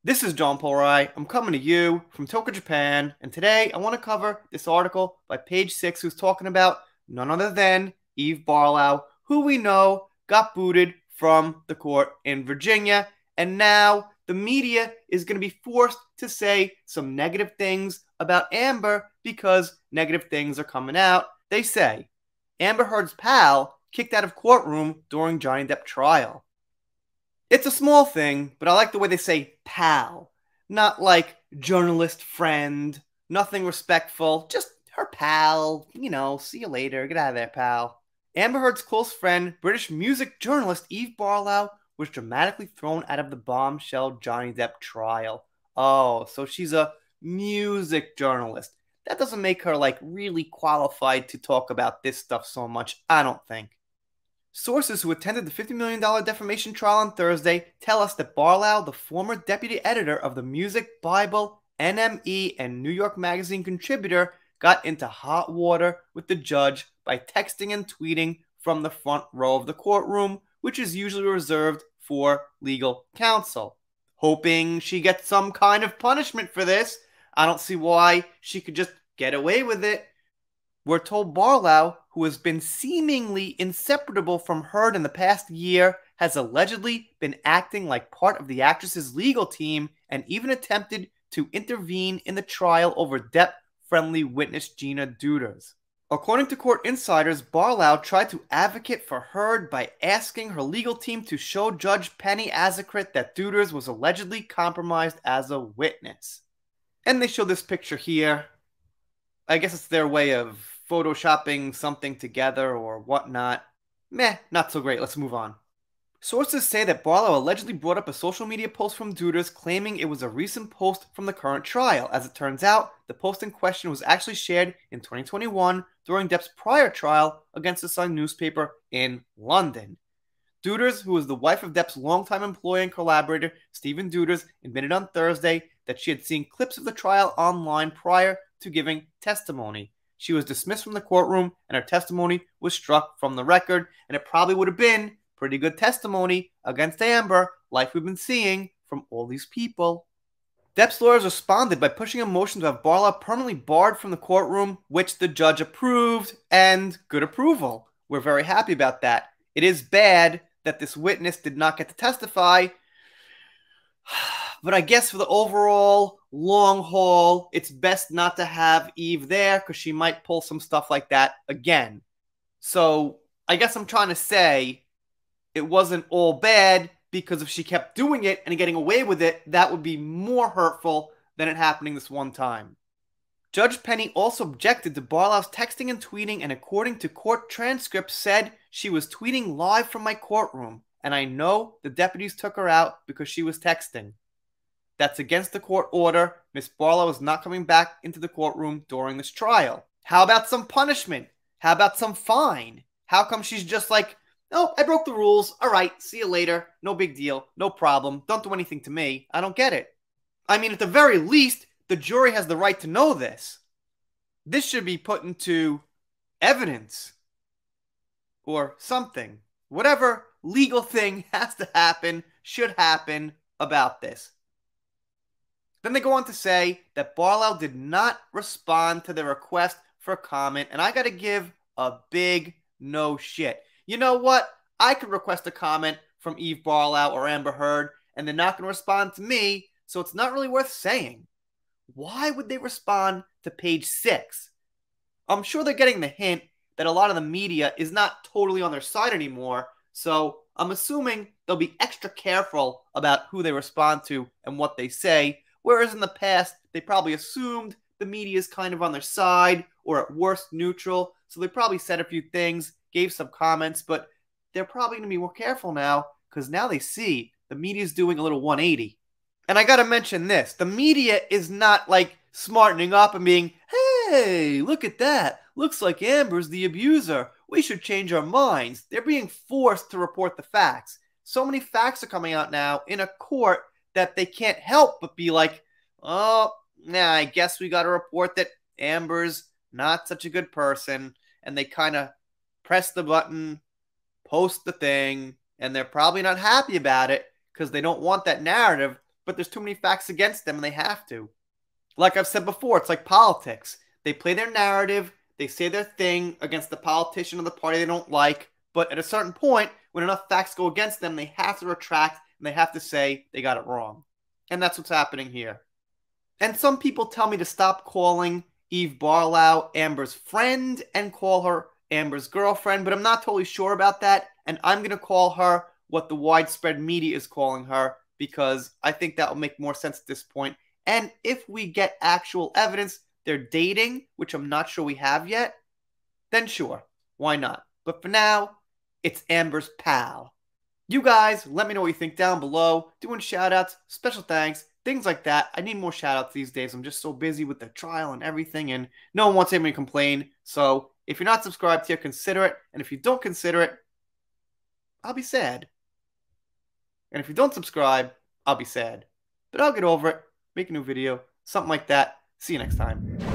This is John Polrai. I'm coming to you from Tokyo, Japan, and today I want to cover this article by Page 6 who's talking about none other than Eve Barlow, who we know got booted from the court in Virginia, and now the media is going to be forced to say some negative things about Amber because negative things are coming out. They say Amber Heard's pal kicked out of courtroom during Johnny Depp trial. It's a small thing, but I like the way they say pal. Not like journalist friend, nothing respectful, just her pal. See you later, get out of there, pal. Amber Heard's close friend, British music journalist Eve Barlow, was dramatically thrown out of the bombshell Johnny Depp trial. Oh, so she's a music journalist. That doesn't make her really qualified to talk about this stuff so much, I don't think. Sources who attended the $50 million defamation trial on Thursday tell us that Barlow, the former deputy editor of the Music, Bible, NME, and New York Magazine contributor, got into hot water with the judge by texting and tweeting from the front row of the courtroom, which is usually reserved for legal counsel. Hoping she gets some kind of punishment for this, I don't see why she could just get away with it. We're told Barlow, who has been seemingly inseparable from Heard in the past year, has allegedly been acting like part of the actress's legal team and even attempted to intervene in the trial over Depp-friendly witness Gina Deuters. According to court insiders, Barlow tried to advocate for Heard by asking her legal team to show Judge Penny Azikrit that Deuters was allegedly compromised as a witness. And they show this picture here. I guess it's their way of photoshopping something together or whatnot. Meh, not so great. Let's move on. Sources say that Barlow allegedly brought up a social media post from Deuters claiming it was a recent post from the current trial. As it turns out, the post in question was actually shared in 2021 during Depp's prior trial against the Sun newspaper in London. Deuters, who was the wife of Depp's longtime employee and collaborator, Stephen Deuters, admitted on Thursday that she had seen clips of the trial online prior to giving testimony. She was dismissed from the courtroom and her testimony was struck from the record, and it probably would have been pretty good testimony against Amber, like we've been seeing from all these people. Depp's lawyers responded by pushing a motion to have Barlow permanently barred from the courtroom, which the judge approved, and good approval. We're very happy about that. It is bad that this witness did not get to testify, but I guess for the overall long haul, it's best not to have Eve there because she might pull some stuff like that again. So I guess I'm trying to say it wasn't all bad, because if she kept doing it and getting away with it, that would be more hurtful than it happening this one time. Judge Penny also objected to Barlow's texting and tweeting, and according to court transcripts said she was tweeting live from my courtroom, and I know the deputies took her out because she was texting. That's against the court order. Miss Barlow is not coming back into the courtroom during this trial. How about some punishment? How about some fine? How come she's just like, oh, I broke the rules. All right, see you later. No big deal. No problem. Don't do anything to me. I don't get it. I mean, at the very least, the jury has the right to know this. This should be put into evidence or something. Whatever legal thing has to happen should happen about this. Then they go on to say that Barlow did not respond to their request for comment, and I gotta give a big no shit. You know what? I could request a comment from Eve Barlow or Amber Heard, and they're not gonna respond to me, so it's not really worth saying. Why would they respond to Page 6? I'm sure they're getting the hint that a lot of the media is not totally on their side anymore, so I'm assuming they'll be extra careful about who they respond to and what they say, whereas in the past, they probably assumed the media is kind of on their side, or at worst neutral, so they probably said a few things, gave some comments, but they're probably going to be more careful now, because now they see the media is doing a little 180. And I gotta mention this, the media is not like smartening up and being, hey, look at that, looks like Amber's the abuser, we should change our minds. They're being forced to report the facts. So many facts are coming out now in a court that they can't help but be like, oh, nah, I guess we gotta report that Amber's not such a good person, and they kind of press the button, post the thing, and they're probably not happy about it because they don't want that narrative but there's too many facts against them and they have to. Like I've said before, it's like politics. They play their narrative, they say their thing against the politician or the party they don't like, but at a certain point, when enough facts go against them, they have to retract and they have to say they got it wrong. And that's what's happening here. And some people tell me to stop calling Eve Barlow Amber's friend and call her Amber's girlfriend, but I'm not totally sure about that, and I'm going to call her what the widespread media is calling her because I think that will make more sense at this point. And if we get actual evidence they're dating, which I'm not sure we have yet, then sure, why not? But for now, it's Amber's pal. You guys, let me know what you think down below. Doing shoutouts, special thanks, things like that. I need more shoutouts these days. I'm just so busy with the trial and everything, and no one wants anybody to complain. So if you're not subscribed here, consider it. And if you don't consider it, I'll be sad. And if you don't subscribe, I'll be sad. But I'll get over it. Make a new video, something like that. See you next time.